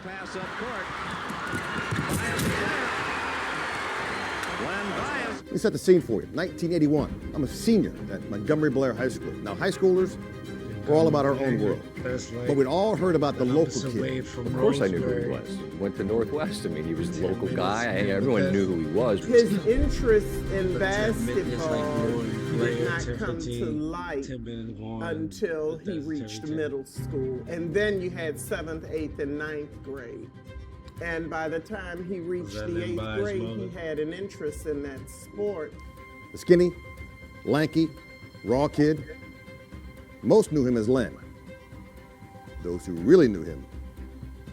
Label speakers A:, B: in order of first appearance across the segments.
A: pass up court. Len Bias.
B: Let me set the scene for you. 1981. I'm a senior at Montgomery Blair High School. Now, high schoolers, we're all about our own world. But we'd all heard about the local kid.
C: Of course I knew who he was. Went to Northwest. I mean, he was the local guy. Everyone knew who he was.
D: His interest in basketball did not come to light until he reached middle school. And then you had 7th, 8th, and 9th grade. And by the time he reached the 8th grade, he had an interest in that sport.
B: The skinny, lanky, raw kid. Most knew him as Len. Those who really knew him.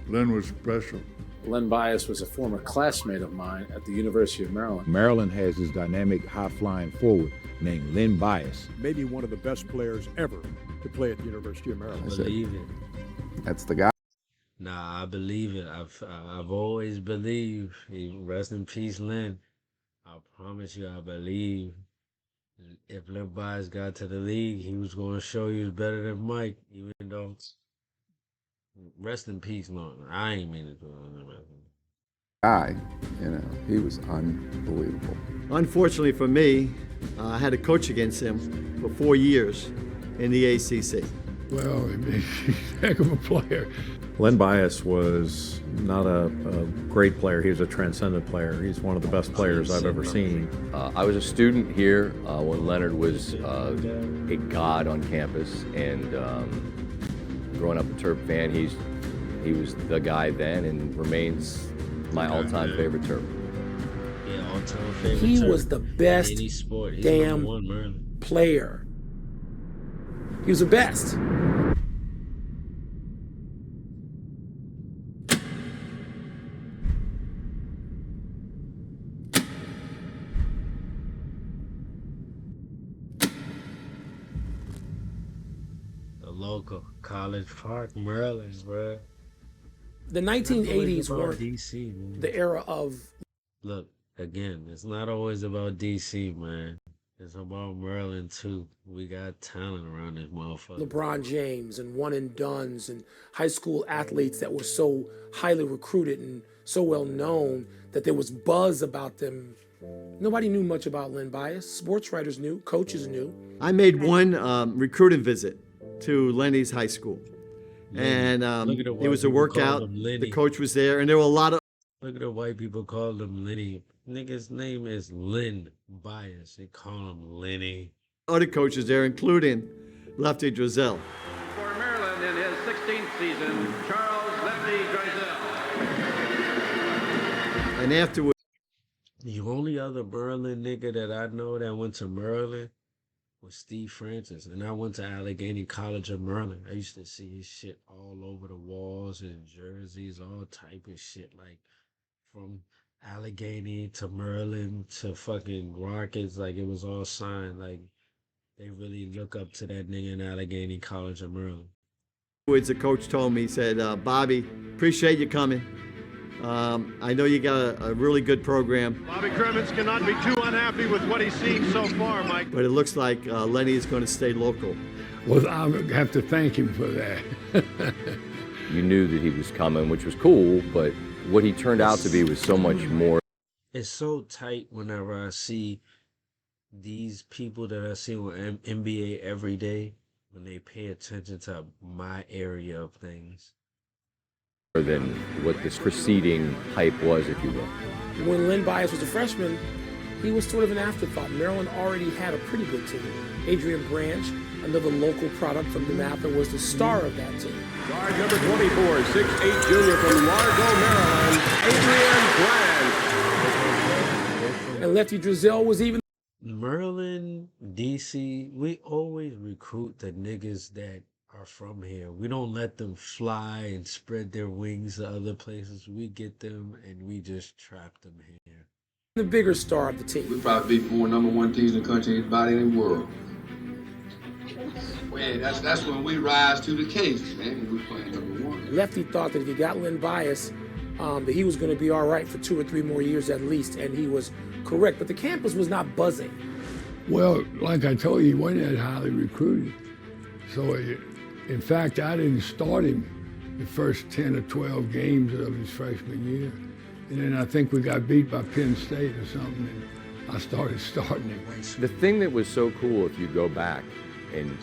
E: Len was special.
F: Len Bias was a former classmate of mine at the University of Maryland.
G: Maryland has this dynamic, high-flying forward named Len Bias.
H: Maybe one of the best players ever to play at the University of Maryland.
I: I believe it.
E: That's the guy.
I: Nah, I believe it. I've always believed. Rest in peace, Len. I promise you, I believe. If Len Bias got to the league, he was going to show he was better than Mike, even though. Rest in peace, Lon. I ain't mean to do it.
E: Guy, he was unbelievable.
J: Unfortunately for me, I had to coach against him for 4 years in the ACC.
E: Well, he's a heck of a player.
K: Len Bias was not a great player. He was a transcendent player. He's one of the best players I've ever seen.
C: I was a student here when Leonard was a god on campus, and growing up a Terp fan, he was the guy then and remains my all-time favorite Terp.
I: Yeah, all-time favorite.
F: He
I: Terp.
F: was the best
I: Any sport. He's
F: damn
I: one,
F: player. He was the best.
I: Local College Park, Maryland, bro.
F: The 1980s were
I: DC, man.
F: the era of.
I: Look, again, it's not always about DC, man. It's about Maryland too. We got talent around this motherfucker.
F: LeBron James and one and dones and high school athletes that were so highly recruited and so well known that there was buzz about them. Nobody knew much about Len Bias. Sports writers knew, coaches knew.
J: I made one recruiting visit to Lenny's high school. And it was a workout. The coach was there, and there were a lot of.
I: Look at the white people call him Lenny. Nigga's name is Len Bias. They call him Lenny.
J: Other coaches there, including Lefty Driesell.
A: For Maryland in his 16th season, Charles Lefty Driesell.
J: And afterwards.
I: The only other Maryland nigga that I know that went to Maryland was Steve Francis, and I went to Allegheny College of Maryland. I used to see his shit all over the walls and jerseys, all type of shit, like from Allegheny to Maryland to fucking Rockets, like it was all signed. Like they really look up to that nigga in Allegheny College of Maryland.
J: The coach told me, he said, Bobby, appreciate you coming. I know you got a really good program.
L: Bobby Cremins cannot be too unhappy with what he's seen so far, Mike.
J: But it looks like Lenny is going to stay local.
E: Well, I have to thank him for that.
C: You knew that he was coming, which was cool, but what he turned out to be was so much more.
I: It's so tight whenever I see these people that I see on NBA every day, when they pay attention to my area of things.
C: Than what this preceding hype was, if you will.
F: When Len Bias was a freshman, he was sort of an afterthought. Maryland already had a pretty good team. Adrian Branch, another local product from DeMatha, was the star of that team.
L: Guard number 24, 6'8" junior from Largo, Maryland, Adrian Branch.
F: And Lefty Driesell was even.
I: Maryland, DC, we always recruit the niggas that are from here. We don't let them fly and spread their wings to other places. We get them and we just trap them here.
F: The bigger star of the team.
M: We probably beat 4 number 1 teams in the country, anybody in the world. Man, that's when we rise to the occasion, man, when we playing number 1.
F: Lefty thought that if he got Len Bias, that he was going to be all right for 2 or 3 more years at least, and he was correct. But the campus was not buzzing.
E: Well, like I told you, he wasn't that highly recruited. So, in fact, I didn't start him the first 10 or 12 games of his freshman year. And then I think we got beat by Penn State or something, and I started starting him.
C: The thing that was so cool, if you go back and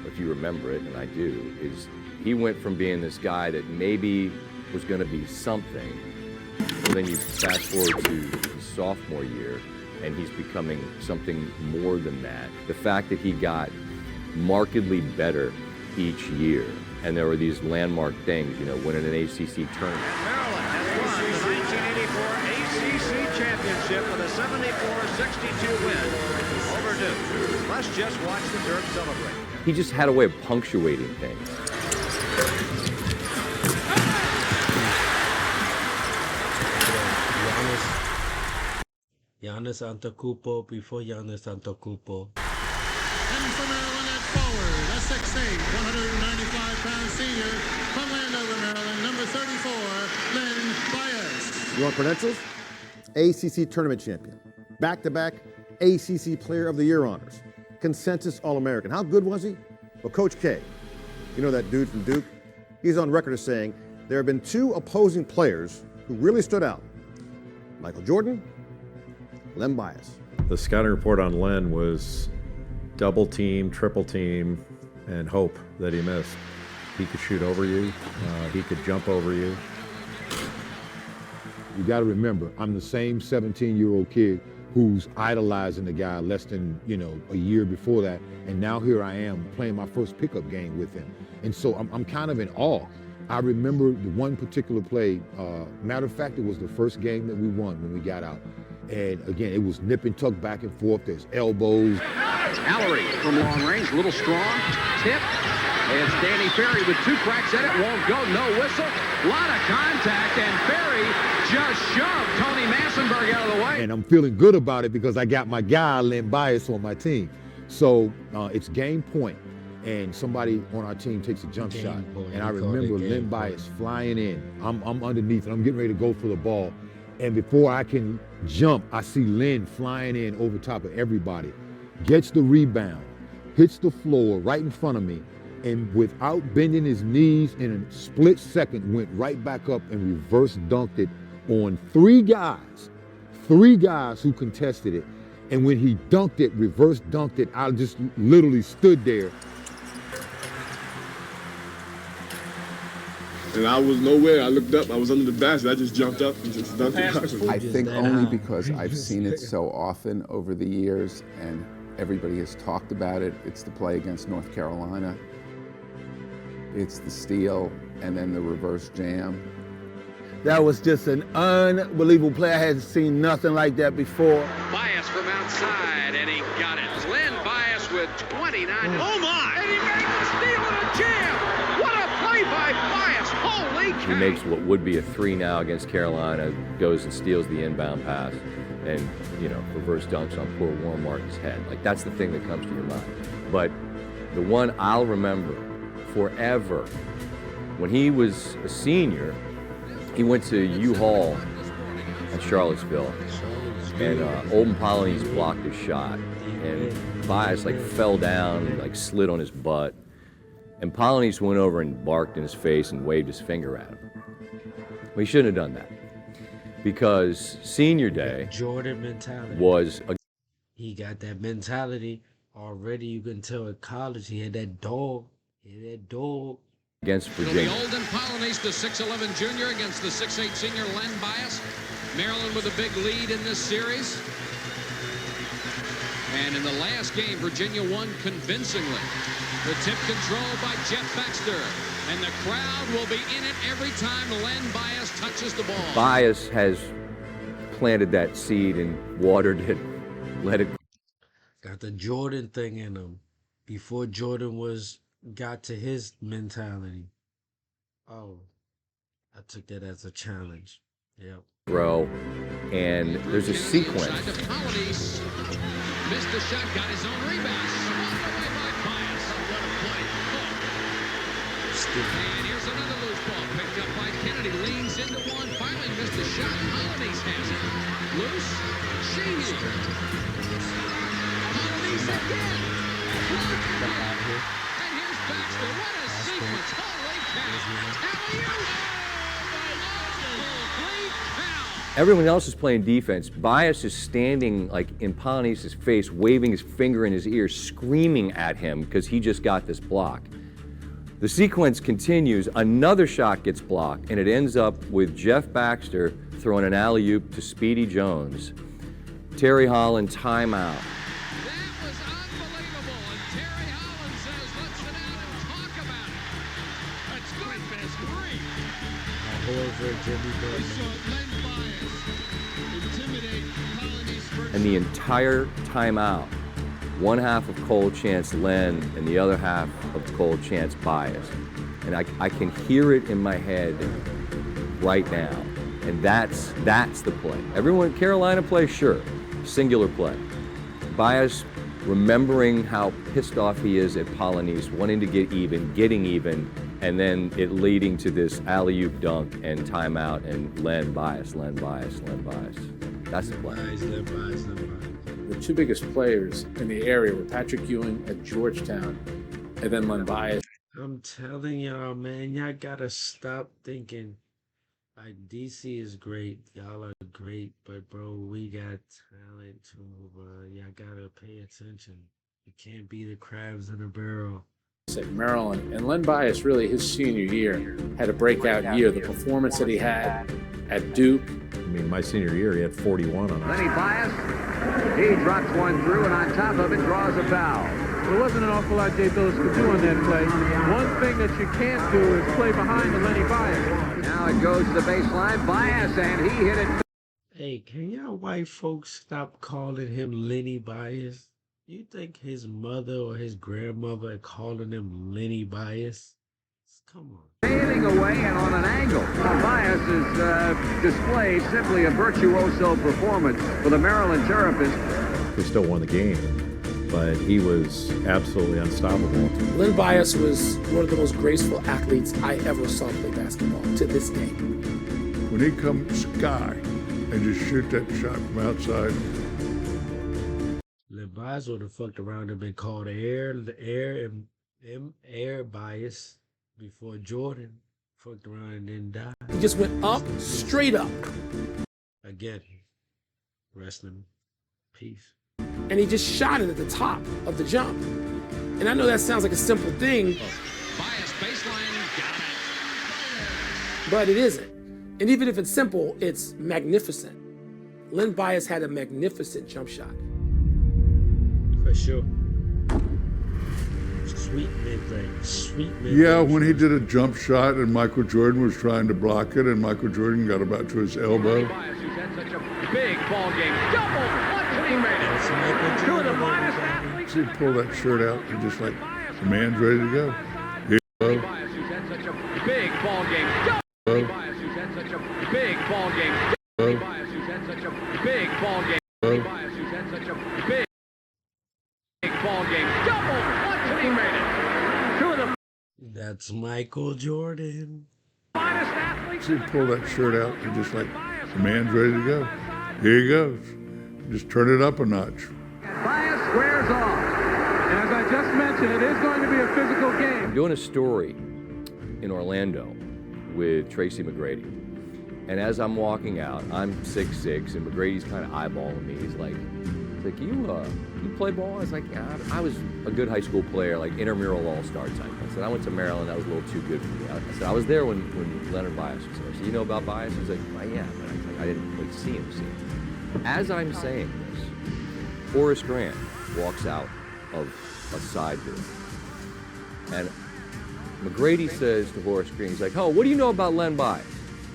C: if you remember it, and I do, is he went from being this guy that maybe was going to be something, and then you fast forward to his sophomore year, and he's becoming something more than that. The fact that he got markedly better each year, and there were these landmark things, you know, winning an ACC tournament.
A: Maryland has won the 1984 ACC championship with a 74-62 win over Duke. Let's just watch the Terps celebrate.
C: He just had a way of punctuating things.
I: Giannis Antetokounmpo before Giannis Antetokounmpo.
N: And for Maryland at forward, a 6'8", 195-pound senior from Landover, Maryland, number 34, Len Bias.
B: You want credentials? ACC tournament champion, back-to-back ACC Player of the Year honors, consensus All-American. How good was he? Well, Coach K, you know that dude from Duke? He's on record as saying there have been two opposing players who really stood out. Michael Jordan, Len Bias.
K: The scouting report on Len was double team, triple team, and hope that he missed. He could shoot over you. He could jump over you.
G: You got to remember, I'm the same 17-year-old kid who's idolizing the guy less than, a year before that. And now here I am playing my first pickup game with him. And so I'm kind of in awe. I remember the one particular play. Matter of fact, it was the first game that we won when we got out. And again, it was nip and tuck back and forth. There's elbows.
A: Allery from long range, a little strong, tip. It's Danny Ferry with two cracks at it, won't go, no whistle. A lot of contact, and Ferry just shoved Tony Massenberg out of the way.
G: And I'm feeling good about it because I got my guy, Len Bias, on my team. So it's game point, and somebody on our team takes a jump shot. And I remember Len Bias flying in. I'm underneath, and I'm getting ready to go for the ball. And before I can jump, I see Len flying in over top of everybody, gets the rebound, hits the floor right in front of me, and without bending his knees, in a split second, went right back up and reverse dunked it on three guys who contested it. And when he dunked it, reverse dunked it, I just literally stood there.
O: And I was nowhere. I looked up. I was under the basket. I just jumped up and just dunked it.
E: I think only because I've seen it so often over the years and everybody has talked about it. It's the play against North Carolina. It's the steal and then the reverse jam.
P: That was just an unbelievable play. I hadn't seen nothing like that before.
A: Bias from outside, and he got it. Len Bias with 29. Oh, my! And he made the steal and a jam! What a play by Bias! Holy cow!
C: He makes what would be a three now against Carolina, goes and steals the inbound pass, and, reverse dunks on poor Warren Martin's head. Like, that's the thing that comes to your mind. But the one I'll remember forever, when he was a senior, he went to U-Haul at Charlottesville, and Olden Polynice blocked his shot, and Bias fell down and slid on his butt, and Polynice went over and barked in his face and waved his finger at him. Well, he shouldn't have done that, because senior day
I: Jordan mentality
C: was
I: he got that mentality already. You can tell at college he had that dog.
C: Against Virginia.
A: It'll be Olden Polynice, the 6'11 junior, against the 6'8 senior Len Bias. Maryland with a big lead in this series. And in the last game, Virginia won convincingly. The tip control by Jeff Baxter. And the crowd will be in it every time Len Bias touches the ball.
C: Bias has planted that seed and watered it, let it.
I: Got the Jordan thing in him. Before Jordan got to his mentality. Oh, I took that as a challenge. Yep.
C: Grow, and there's a sequence.
A: Missed the shot, got his own rebound. Swung away by Bias. What a play. And here's another loose ball picked up by Kennedy. Leans into one, finally missed the shot. Polynice has it. Loose. Sheedy. Polynice again. And here's Baxter. What a sequence. Holy
C: Everyone else is playing defense. Bias is standing like in Polonius' face, waving his finger in his ear, screaming at him because he just got this block. The sequence continues, another shot gets blocked, and it ends up with Jeff Baxter throwing an alley-oop to Speedy Jones. Terry Holland, timeout. And the entire timeout, one half of Cole Chance Len and the other half of Cole Chance Bias. And I can hear it in my head right now. And that's the play. Everyone, Carolina play, sure, singular play. Bias remembering how pissed off he is at Polonius, wanting to get even, getting even, and then it leading to this alley-oop dunk and timeout and Len Bias, Len Bias, Len Bias. That's the play.
Q: The two biggest players in the area were Patrick Ewing at Georgetown and then Len Bias.
I: I'm telling y'all, man, y'all gotta stop thinking like DC is great, y'all are great, but bro, we got talent too, bro. Y'all gotta pay attention. You can't be the crabs in a barrel.
Q: At Maryland, and Len Bias, really his senior year, had a breakout year. The performance that he had at Duke.
K: I mean, my senior year, he had 41 on it.
A: Lenny Bias, he drops one through, and on top of it, draws a foul.
R: There wasn't an awful lot Jay Billis could do on that play. One thing that you can't do is play behind the Lenny Bias.
A: Now it goes to the baseline. Bias, and he hit it.
I: Hey, can y'all white folks stop calling him Lenny Bias? You think his mother or his grandmother are calling him Lenny Bias? Come on.
A: Fading away and on an angle. Bias is displayed simply a virtuoso performance for the Maryland Terrapins.
K: They still won the game, but he was absolutely unstoppable.
F: Len Bias was one of the most graceful athletes I ever saw play basketball to this day.
S: When he comes sky and just shoot that shot from outside.
I: Len Bias would have fucked around and been called air bias before Jordan fucked around and then died.
F: He just went up, straight up.
I: Again, wrestling, peace.
F: And he just shot it at the top of the jump. And I know that sounds like a simple thing.
A: Bias baseline, got it.
F: But it isn't. And even if it's simple, it's magnificent. Len Bias had a magnificent jump shot.
I: For sure. Sweet mid-range. Sweet mid-range.
S: Yeah, when he did a jump shot and Michael Jordan was trying to block it and Michael Jordan got about to his elbow.
A: Bias, who's had such a big ball game. Double! Once he made it. Two of the finest athletes.
S: He pulled that shirt out and just like, the man's ready to go. Here you go.
A: Bias, who's had such a big ball game. Double! Bias, who's had such a big ball game. Bias, who's had such a big ball game. Bias, who's had such a big ball game. Double! Once he made it. Two of the
I: That's Michael Jordan.
A: finest athletes.
S: He pulled that shirt out and just like, the man's ready to go. Here he goes. Just turn it up a notch.
A: Bias squares off.
R: And as I just mentioned, it is going to be a physical game.
C: I'm doing a story in Orlando with Tracy McGrady. And as I'm walking out, I'm 6'6", and McGrady's kind of eyeballing me. He's like, you play ball? I was like, yeah, I was a good high school player, like intramural all-star type. I said, I went to Maryland. That was a little too good for me. I said, I was there when Leonard Bias was there. I said, you know about Bias? He's like, well, yeah, but I didn't like, see him. As I'm saying this, Horace Grant walks out of a side door. And McGrady says to Horace Grant, he's like, oh, what do you know about Len Bias?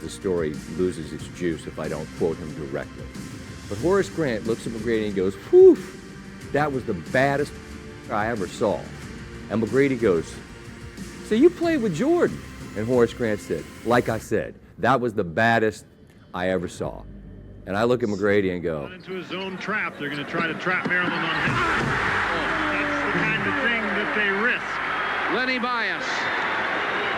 C: The story loses its juice if I don't quote him directly. But Horace Grant looks at McGrady and goes, whew, that was the baddest I ever saw. And McGrady goes, so you played with Jordan? And Horace Grant said, like I said, that was the baddest I ever saw. And I look at McGrady and go,
T: into his own trap. They're going to try to trap Maryland on him. That's the kind of thing that they risk.
A: Lenny Bias.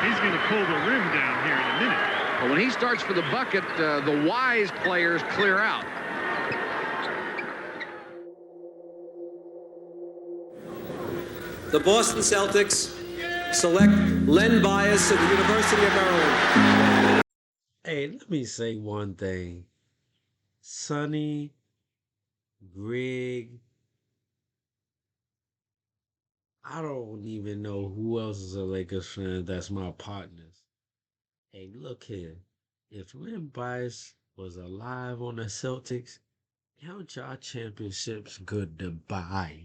T: He's going to pull the rim down here in a minute.
A: But when he starts for the bucket, the wise players clear out.
U: The Boston Celtics select Len Bias of the University of Maryland.
I: Hey, let me say one thing. Sonny, Greg, I don't even know who else is a Lakers fan that's my partners. Hey, look here. If Len Bias was alive on the Celtics, count y'all championships good to buy.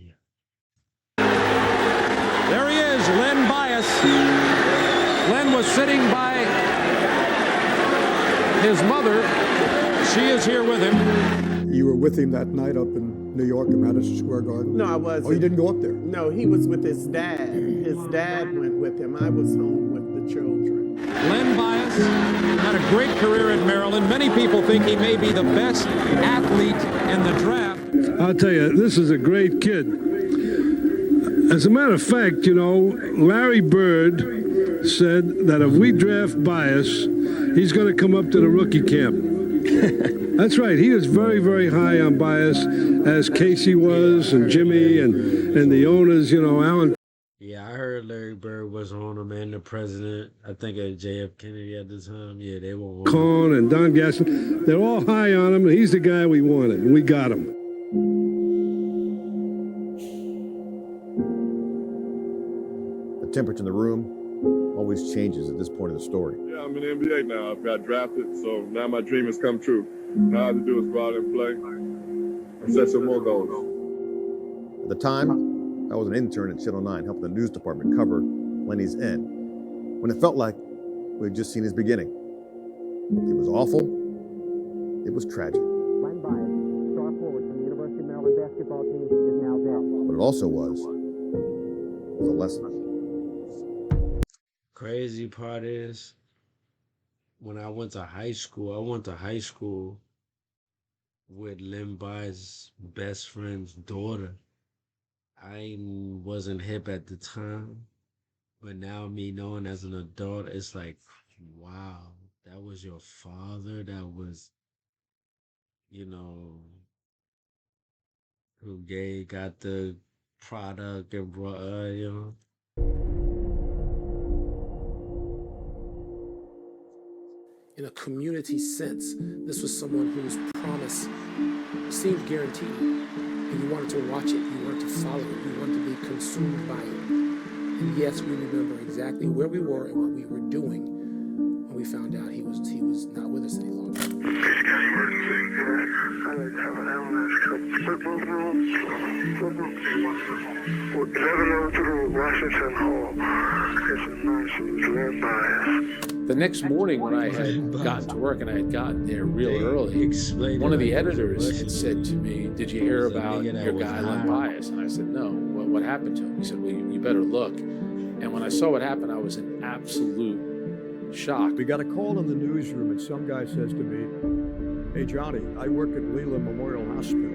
A: There he is, Len Bias. Len was sitting by his mother. She is here with him.
H: You were with him that night up in New York at Madison Square Garden?
D: No, I wasn't.
H: Oh, you didn't go up there?
D: No, he was with his dad. His dad went with him. I was home with the children.
A: Len Bias had a great career at Maryland. Many people think he may be the best athlete in the draft.
V: I'll tell you, this is a great kid. As a matter of fact, you know, Larry Bird said that if we draft Bias, he's going to come up to the rookie camp. That's right. He was very, very high on Bias, as Casey was, and Jimmy, and the owners, you know, Alan.
I: Yeah, I heard Larry Bird was on him and the president. I think at JF Kennedy at the time. Yeah, they were on him.
V: Cohn and Don Gaston. They're all high on him, and he's the guy we wanted, and we got him.
B: The temperature in the room always changes at this point of the story.
O: Yeah, I'm in the NBA now. I've got drafted, so now my dream has come true. All I have to do is go out and play and set some more goals.
B: At the time, I was an intern at Channel 9 helping the news department cover Lenny's end, when it felt like we had just seen his beginning. It was awful. It was tragic.
W: Len Bias, star forward from the University of Maryland basketball team, is now dead.
B: But it also was a lesson.
I: Crazy part is, when I went to high school with Len Bias' best friend's daughter. I wasn't hip at the time, but now me knowing as an adult, it's like, wow, that was your father. That was, you know, who got the product and brought, you know.
F: In a community sense, this was someone whose promise seemed guaranteed. And you wanted to watch it, you wanted to follow it, you wanted to be consumed by it. And yes, we remember exactly where we were and what we were doing when we found out he was not with us any longer.
Q: The next morning when I had gotten to work and I had gotten there real early, one of the editors had said to me, "Did you hear about your guy, Len Bias?" And I said, "No, what happened to him?" He said, "Well, you better look." And when I saw what happened, I was in absolute shock.
H: We got a call in the newsroom and some guy says to me, "Hey, Johnny, I work at Leland Memorial Hospital.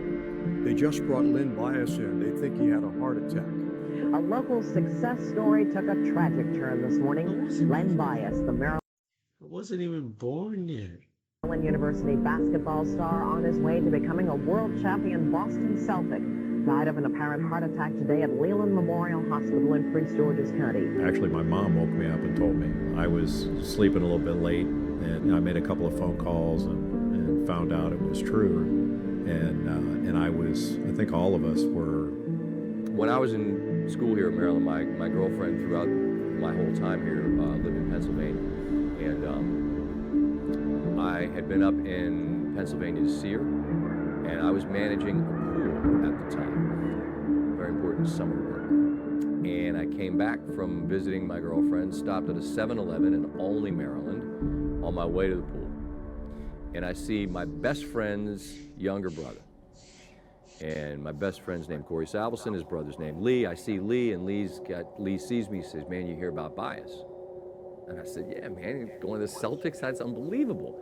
H: They just brought Len Bias in. They think he had a heart attack."
W: A local success story took a tragic turn this morning. Len Bias, the Maryland
I: I wasn't even born yet.
W: University basketball star on his way to becoming a world champion Boston Celtic, died of an apparent heart attack today at Leland Memorial Hospital in Prince George's County.
K: Actually, my mom woke me up and told me. I was sleeping a little bit late, and I made a couple of phone calls and found out it was true. And I think all of us were.
C: When I was in school here at Maryland, my girlfriend throughout my whole time here lived in Pennsylvania. And I had been up in Pennsylvania to see her, and I was managing a pool at the time. Very important summer work. And I came back from visiting my girlfriend, stopped at a 7-Eleven in Olney, Maryland, on my way to the pool. And I see my best friend's younger brother. And my best friend's named Corey Salveson, his brother's named Lee. I see Lee, and Lee sees me, says, "Man, you hear about Bias?" And I said, "Yeah, man, going to the Celtics, that's unbelievable."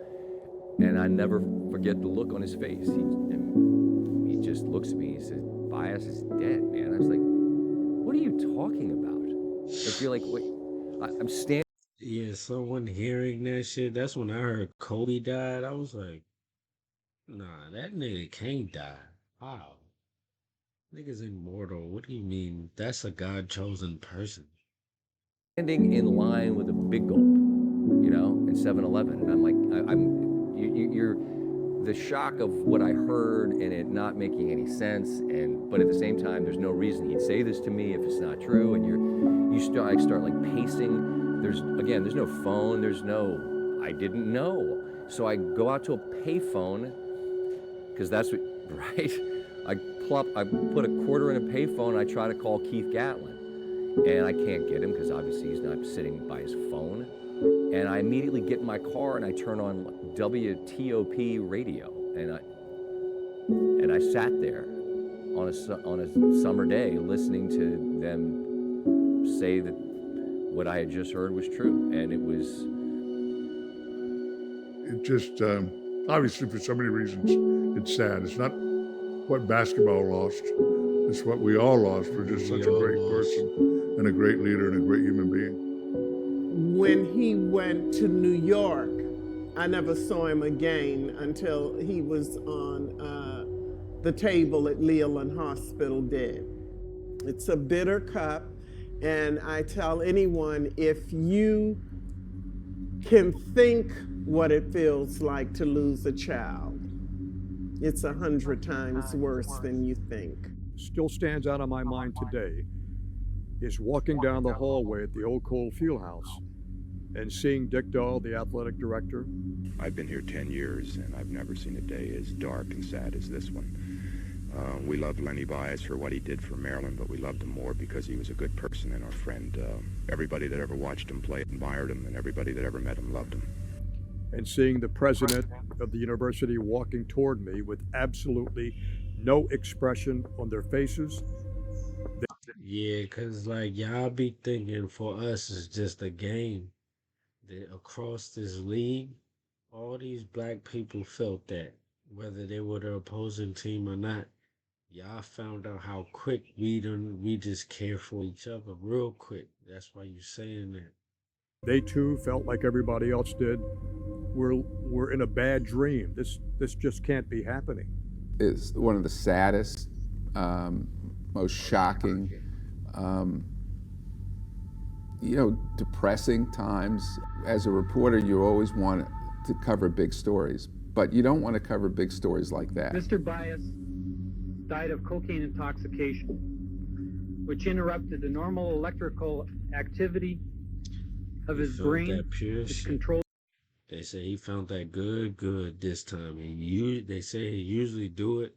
C: And I never forget the look on his face. He just looks at me, he says, "Bias is dead, man." I was like, "What are you talking about?" I feel like, wait, I'm standing.
I: Yeah, someone hearing that shit, that's when I heard Kobe died. I was like, nah, that nigga can't die. Wow. Nigga's immortal. What do you mean? That's a God-chosen person.
C: standing in line with a big gulp, you know, in 7-Eleven, and I'm like, you're the shock of what I heard and it not making any sense, but at the same time, there's no reason he'd say this to me if it's not true, and I start like pacing. There's no phone, I didn't know. So I go out to a payphone, because that's what, right? I put a quarter in a payphone and I try to call Keith Gatlin. And I can't get him because obviously he's not sitting by his phone. And I immediately get in my car and I turn on WTOP radio. And I sat there on a summer day listening to them say that what I had just heard was true. And
S: it just, obviously for so many reasons, it's sad. It's not what basketball lost. It's what we all lost for just such a great person and a great leader and a great human being.
D: When he went to New York, I never saw him again until he was on the table at Leland Hospital dead. It's a bitter cup, and I tell anyone, if you can think what it feels like to lose a child, it's 100 times worse than you think.
H: Still stands out on my mind today is walking down the hallway at the old Cole Fieldhouse and seeing Dick Dahl, the athletic director.
J: I've been here 10 years, and I've never seen a day as dark and sad as this one. We loved Lenny Bias for what he did for Maryland, but we loved him more because he was a good person and our friend. Everybody that ever watched him play admired him, and everybody that ever met him loved him.
H: And seeing the president of the university walking toward me with absolutely no expression on their faces.
I: Yeah, because like y'all be thinking for us it's just a game. That across this league, all these black people felt that, whether they were the opposing team or not. Y'all found out how quick we just care for each other real quick. That's why you're saying that.
H: They too felt like everybody else did. We're in a bad dream. This just can't be happening.
E: It's one of the saddest, most shocking, depressing times. As a reporter, you always want to cover big stories, but you don't want to cover big stories like that.
L: Mr. Bias died of cocaine intoxication, which interrupted the normal electrical activity of his brain, which controlled.
I: They say he found that good this time. They say he usually do it,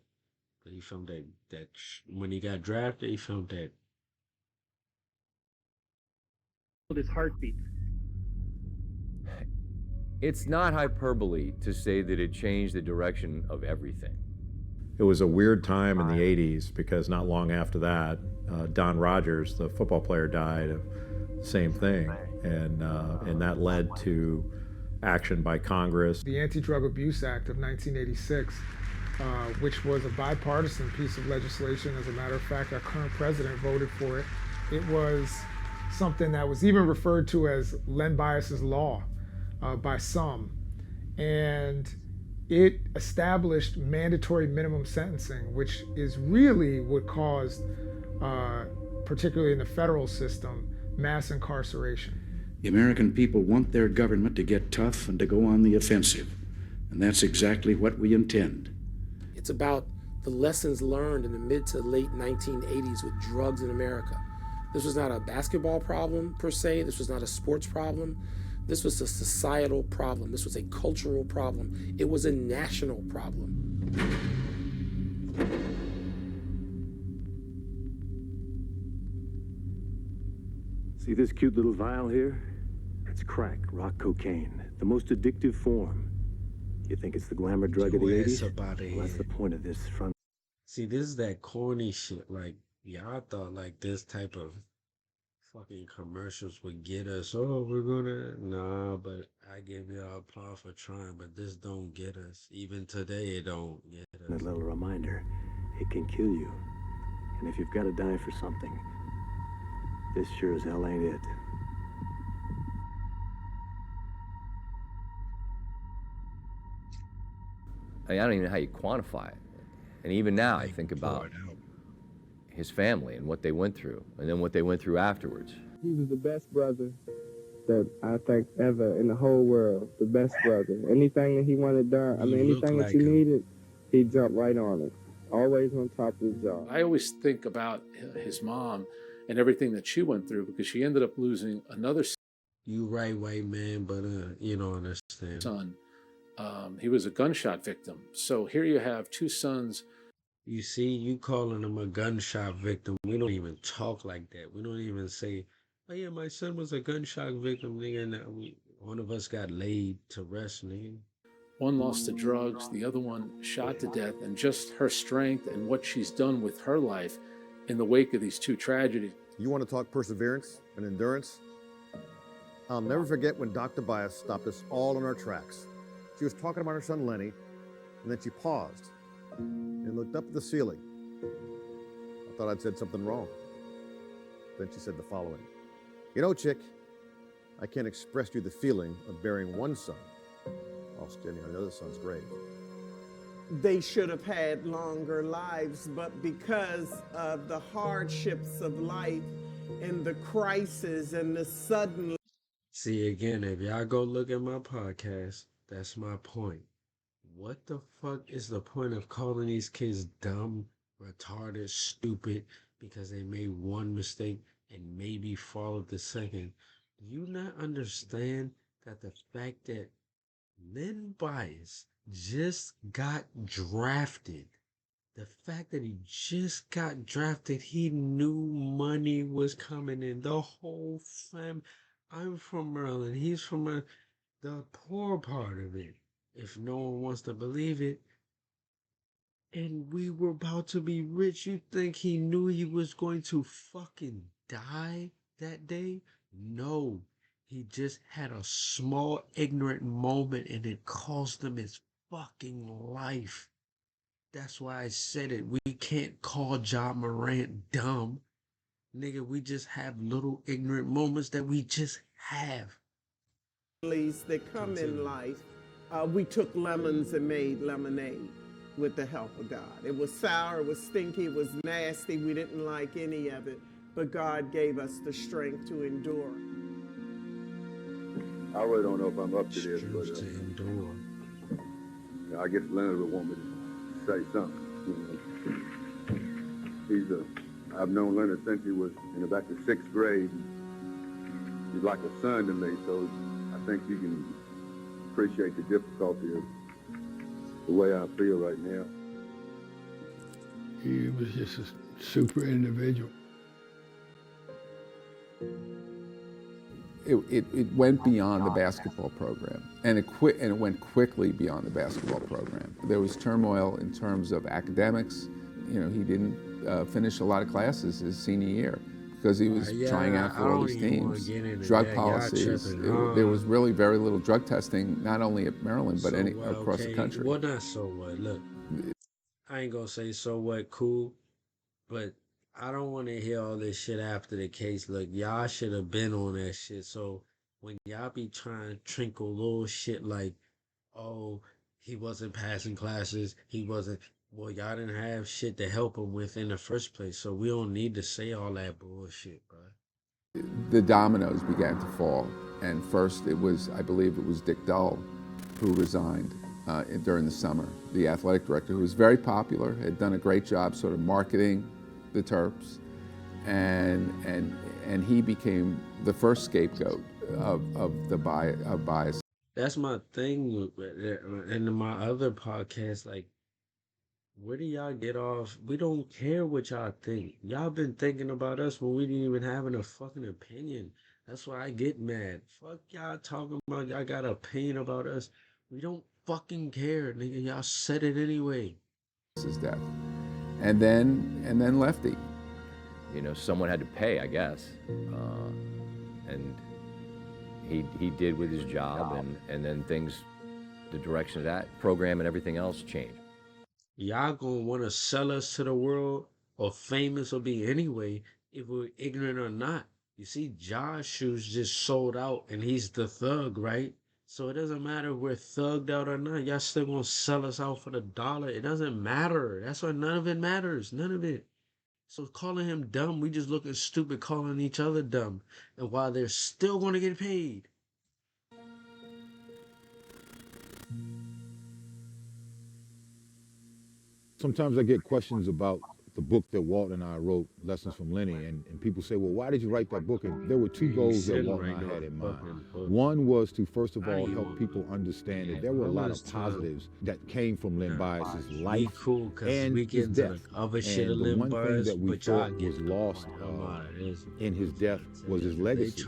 I: but he found that when he got drafted, he found that.
L: His heartbeat.
C: It's not hyperbole to say that it changed the direction of everything.
K: It was a weird time in the 80s because not long after that, Don Rogers, the football player, died of the same thing. And that led to action by Congress.
M: The Anti-Drug Abuse Act of 1986, which was a bipartisan piece of legislation. As a matter of fact, our current president voted for it. It was something that was even referred to as Len Bias's Law by some. And it established mandatory minimum sentencing, which is really what caused, particularly in the federal system, mass incarceration.
X: The American people want their government to get tough and to go on the offensive. And that's exactly what we intend.
F: It's about the lessons learned in the mid to late 1980s with drugs in America. This was not a basketball problem per se. This was not a sports problem. This was a societal problem. This was a cultural problem. It was a national problem.
Y: See this cute little vial here? It's crack, rock cocaine, the most addictive form. You think it's the glamour drug of the 80s? Well, that's the point of this front.
I: See, this is that corny shit. Like, y'all thought like this type of fucking commercials would get us. Oh, we're gonna. Nah, but I give y'all applause for trying, but this don't get us. Even today, it don't get us.
Y: A little reminder, it can kill you. And if you've got to die for something, this sure as hell ain't it.
C: I don't even know how you quantify it. And even now, I think about his family and what they went through, and then what they went through afterwards.
G: He was the best brother that I think ever in the whole world. The best brother. Anything that he wanted done, anything that you needed, he jumped right on it. Always on top of the job.
Q: I always think about his mom and everything that she went through, because she ended up losing another
I: You right, white man, but you don't understand.
Q: son. He was a gunshot victim. So here you have two sons.
I: You see, you calling him a gunshot victim. We don't even talk like that. We don't even say, oh yeah, my son was a gunshot victim, nigga, and one of us got laid to rest, nigga.
Q: One lost to drugs, the other one shot to death, and just her strength and what she's done with her life in the wake of these two tragedies.
B: You want to talk perseverance and endurance? I'll never forget when Dr. Bias stopped us all in our tracks. She was talking about her son Lenny, and then she paused and looked up at the ceiling. I thought I'd said something wrong. Then she said the following. You know, chick, I can't express to you the feeling of burying one son while standing on the other son's grave.
D: They should have had longer lives, but because of the hardships of life and the crisis and the sudden...
I: See, again, if y'all go look at my podcast, that's my point. What the fuck is the point of calling these kids dumb, retarded, stupid, because they made one mistake and maybe followed the second? Do you not understand that the fact that Len Bias just got drafted, the fact that he just got drafted, he knew money was coming in. The whole fam. I'm from Maryland. He's from the poor part of it, if no one wants to believe it. And we were about to be rich. You think he knew he was going to fucking die that day? No. He just had a small ignorant moment and it cost him his fucking life. That's why I said it. We can't call Ja Morant dumb. Nigga, we just have little ignorant moments that we just have.
D: That come in life, we took lemons and made lemonade with the help of God. It was sour, it was stinky, it was nasty. We didn't like any of it, but God gave us the strength to endure.
N: I really don't know if I'm up to this, but I guess Leonard would want me to say something. I've known Leonard since he was in about the 6th grade. He's like a son to me, so I think you can appreciate the difficulty of the way I feel right now.
P: He was just a super individual.
E: It went beyond the basketball program, and it went quickly beyond the basketball program. There was turmoil in terms of academics. You know, he didn't finish a lot of classes his senior year because he was trying out for all these teams. Drug policies. There was really very little drug testing, not only at Maryland, but across the country.
I: Well, not so what. Look, I ain't gonna say so what, cool, but I don't want to hear all this shit after the case. Look, y'all should have been on that shit. So when y'all be trying to trinkle little shit like, oh, he wasn't passing classes, he wasn't, well, y'all didn't have shit to help him with in the first place. So we don't need to say all that bullshit, bro.
E: The dominoes began to fall. And first I believe it was Dick Dull who resigned during the summer, the athletic director, who was very popular, had done a great job sort of marketing the Terps, and he became the first scapegoat of bias.
I: That's my thing, and in my other podcast, like, where do y'all get off? We don't care what y'all think. Y'all been thinking about us when we didn't even have a fucking opinion. That's why I get mad. Fuck y'all talking about y'all got an opinion about us. We don't fucking care, nigga. Y'all said it anyway.
E: His death. And then Lefty.
C: You know, someone had to pay, I guess, and he did with his job, and then things, the direction of that program and everything else changed.
I: Y'all gonna want to sell us to the world, or famous, or be anyway, if we're ignorant or not. You see, Josh shoes just sold out, and he's the thug, right? So it doesn't matter if we're thugged out or not. Y'all still gonna sell us out for the dollar. It doesn't matter. That's why none of it matters. None of it. So calling him dumb, we just looking stupid calling each other dumb. And while they're still going to get paid.
A: Sometimes I get questions about the book that Walt and I wrote, Lessons from Lenny, and people say, well, why did you write that book? And there were two goals that Walt and I had in mind. One was to, first of all, help people understand that there were a lot of positives that came from Len Bias's life and his death. And the one thing that we thought was lost in his death was his legacy.